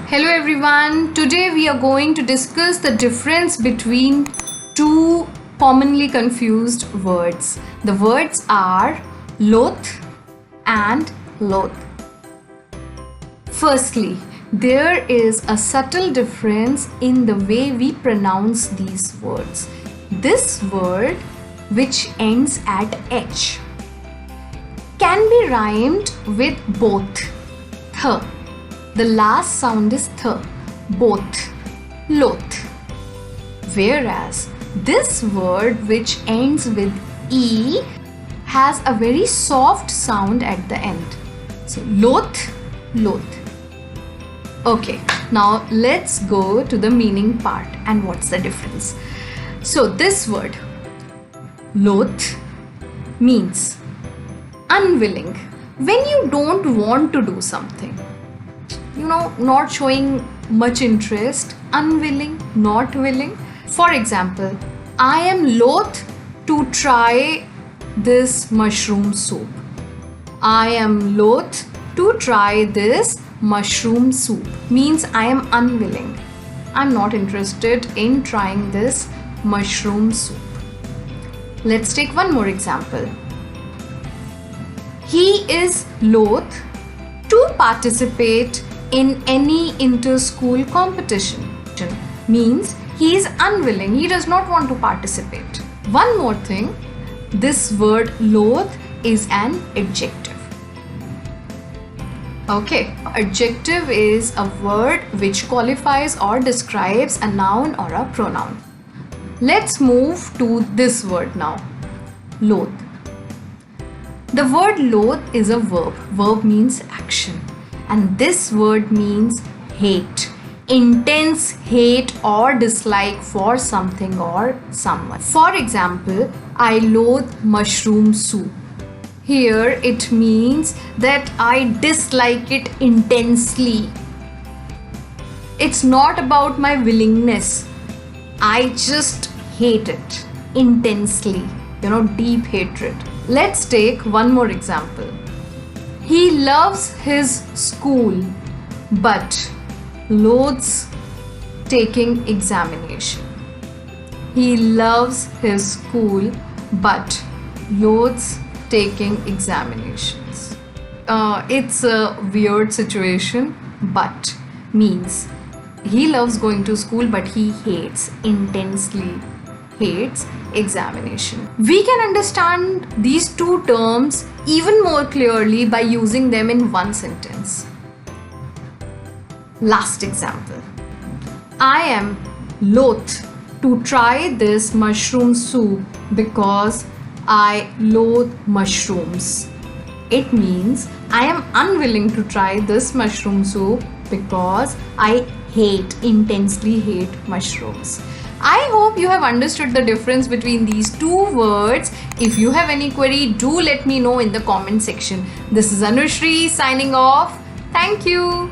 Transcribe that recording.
Hello everyone, today we are going to discuss the difference between two commonly confused words. The words are loath and loathe. Firstly, there is a subtle difference in the way we pronounce these words. This word, which ends at H, can be rhymed with both. Th. The last sound is th. Both. Loath. Whereas this word, which ends with E, has a very soft sound at the end. So loath, loath. Okay, now let's go to the meaning part and what's the difference. So this word, loath, means unwilling. When you don't want to do something, not showing much interest, unwilling, not willing. For example, I am loath to try this mushroom soup. I am loath to try this mushroom soup means I am unwilling. I'm not interested in trying this mushroom soup. Let's take one more example. He is loath to participate in any inter-school competition. Means he is unwilling, he does not want to participate. One more thing, this word loath is an adjective. Okay, adjective is a word which qualifies or describes a noun or a pronoun. Let's move to this word now, loath. The word loath is a verb. Verb means action. And this word means hate. Intense hate or dislike for something or someone. For example, I loathe mushroom soup. Here it means that I dislike it intensely. It's not about my willingness. I just hate it intensely. Deep hatred. Let's take one more example. He loves his school but loathes taking examination. He loves his school but loathes taking examinations. It's a weird situation, but means he loves going to school but he intensely hates examination. We can understand these two terms even more clearly by using them in one sentence. Last example. I am loath to try this mushroom soup because I loathe mushrooms. It means I am unwilling to try this mushroom soup because I intensely hate mushrooms. I hope you have understood the difference between these two words. If you have any query, do let me know in the comment section. This is Anushree signing off. Thank you.